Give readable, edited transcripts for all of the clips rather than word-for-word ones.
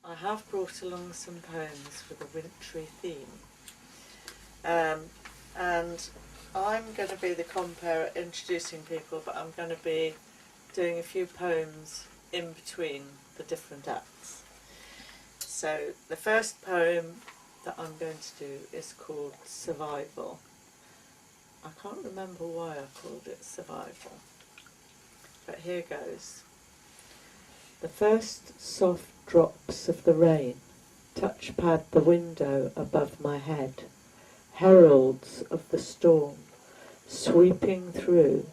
I have brought along some poems with a wintry theme. And I'm going to be the compere introducing people, but I'm going to be doing a few poems in between the different acts. So the first poem that I'm going to do is called Survival. I can't remember why I called it Survival, but here goes. The first soft drops of the rain touchpad the window above my head, heralds of the storm sweeping through,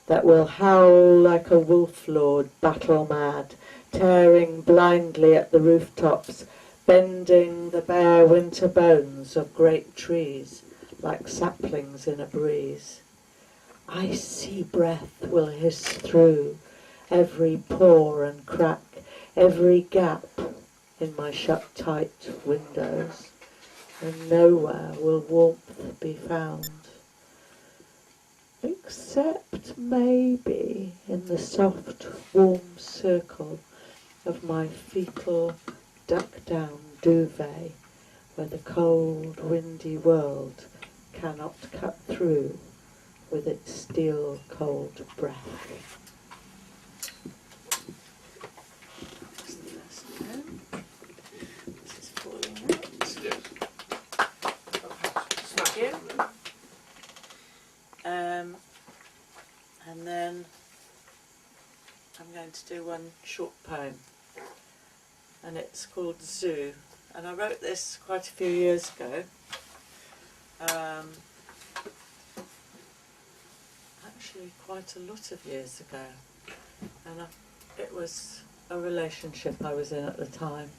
that will howl like a wolf lord battle mad, tearing blindly at the rooftops, bending the bare winter bones of great trees like saplings in a breeze. Icy breath will hiss through every pore and crack, every gap in my shut-tight windows, and nowhere will warmth be found, except maybe in the soft, warm circle of my fetal duck-down duvet, where the cold, windy world cannot cut through with its steel-cold breath. This is falling out. Smack in. And then I'm going to do one short poem, and it's called Zoo, and I wrote this quite a few years ago. Actually quite a lot of years ago, and it was a relationship I was in at the time.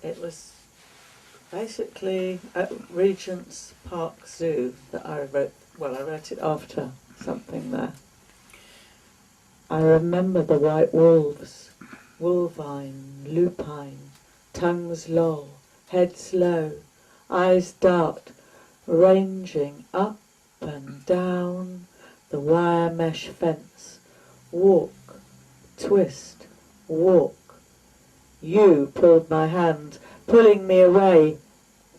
It was basically at Regent's Park Zoo that I wrote. Well, I wrote it after something there. I remember the white wolves, wolvine, lupine, tongues loll, heads low, eyes dart, ranging up and down the wire mesh fence. Walk, twist, walk. You pulled my hand, pulling me away,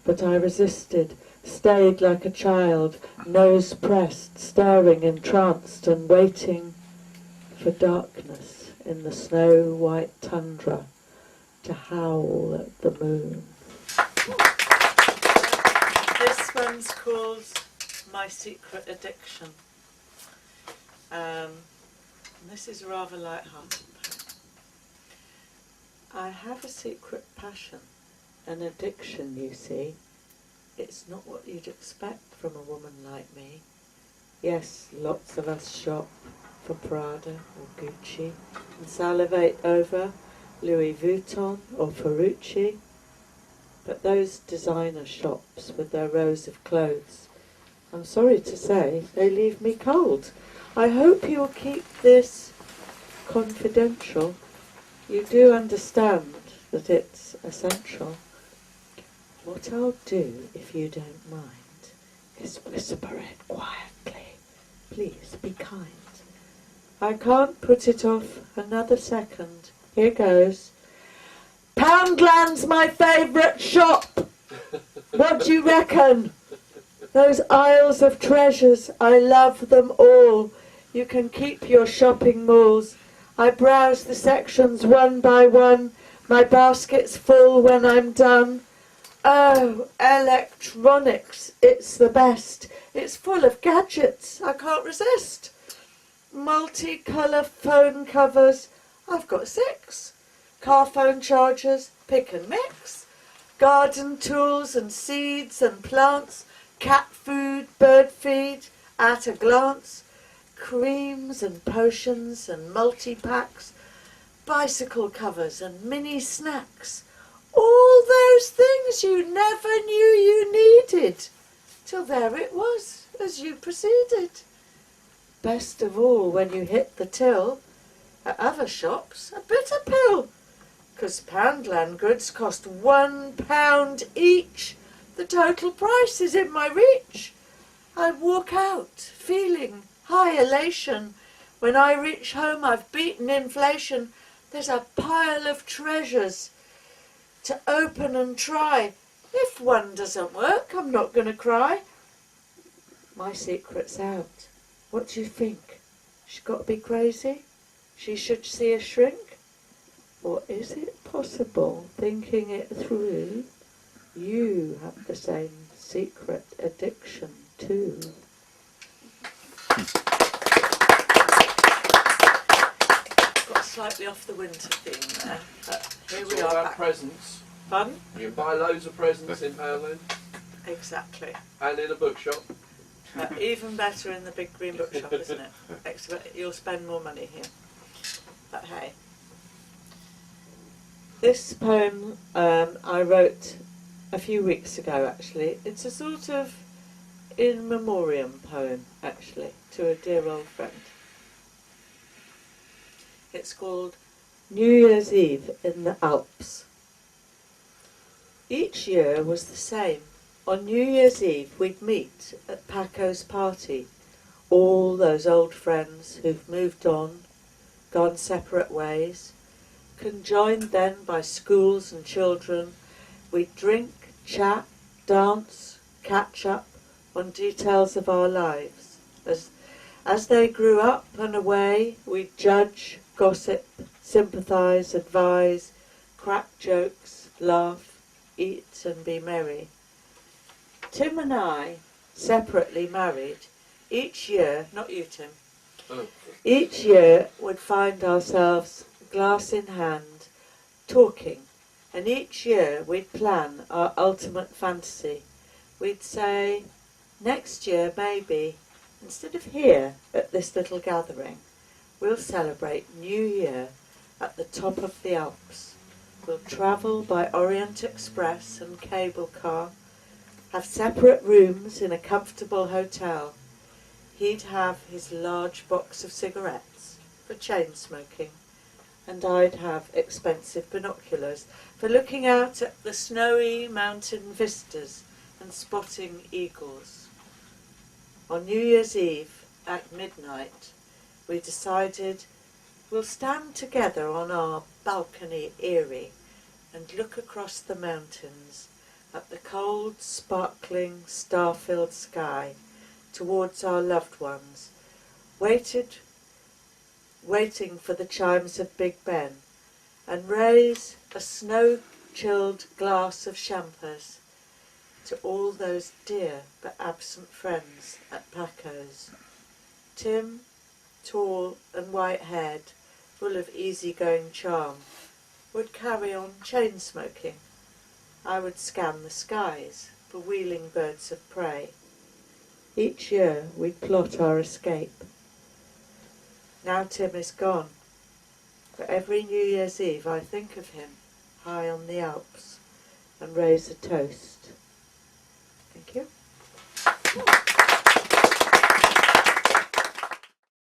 but I resisted, stayed like a child, nose pressed, staring entranced and waiting for darkness in the snow-white tundra to howl at the moon. This one's called My Secret Addiction. This is rather light-hearted. I have a secret passion, an addiction, you see. It's not what you'd expect from a woman like me. Yes, lots of us shop for Prada or Gucci and salivate over Louis Vuitton or Ferrucci. But those designer shops with their rows of clothes, I'm sorry to say, they leave me cold. I hope you'll keep this confidential. You do understand that it's essential. What I'll do, if you don't mind, is whisper it quietly. Please be kind. I can't put it off another second. Here goes. Poundland's my favourite shop. What do you reckon? Those aisles of treasures, I love them all. You can keep your shopping malls. I browse the sections one by one. My basket's full when I'm done. Oh, electronics, it's the best. It's full of gadgets, I can't resist. Multicolour phone covers, I've got 6. Car phone chargers, pick and mix. Garden tools and seeds and plants. Cat food, bird feed, at a glance. Creams and potions and multi-packs. Bicycle covers and mini snacks. All those things you never knew you needed, till there it was, as you proceeded. Best of all, when you hit the till, at other shops, a bitter pill, 'cause Poundland goods cost £1 each. The total price is in my reach. I walk out, feeling high elation. When I reach home, I've beaten inflation. There's a pile of treasures to open and try. If one doesn't work, I'm not going to cry. My secret's out. What do you think? She's got to be crazy? She should see a shrink? Or is it possible, thinking it through, you have the same secret addiction too? Got slightly off the winter theme there, but here we are back. Presents. Fun? You can buy loads of presents in Berlin. Exactly. And in a bookshop. Even better in the big green bookshop, isn't it? You'll spend more money here. But hey. This poem I wrote a few weeks ago, actually. It's a sort of in memoriam poem, actually, to a dear old friend. It's called New Year's Eve in the Alps. Each year was the same. On New Year's Eve we'd meet at Paco's party, all those old friends who've moved on, gone separate ways, conjoined then by schools and children. We'd drink, chat, dance, catch up on details of our lives. As they grew up and away, we'd judge, gossip, sympathise, advise, crack jokes, laugh, eat and be merry. Tim and I, separately married, each year, not you Tim, each year would find ourselves glass in hand, talking, and each year we'd plan our ultimate fantasy. We'd say, next year maybe, instead of here at this little gathering, we'll celebrate New Year at the top of the Alps. We'll travel by Orient Express and cable car, have separate rooms in a comfortable hotel. He'd have his large box of cigarettes for chain smoking, and I'd have expensive binoculars for looking out at the snowy mountain vistas and spotting eagles. On New Year's Eve at midnight, we decided we'll stand together on our balcony eyrie and look across the mountains at the cold, sparkling, star-filled sky towards our loved ones, waiting for the chimes of Big Ben, and raise a snow-chilled glass of champers to all those dear but absent friends at Paco's. Tim, tall and white-haired, full of easy-going charm, would carry on chain-smoking. I would scan the skies for wheeling birds of prey. Each year we'd plot our escape. Now Tim is gone, but every New Year's Eve I think of him high on the Alps and raise a toast. Thank you.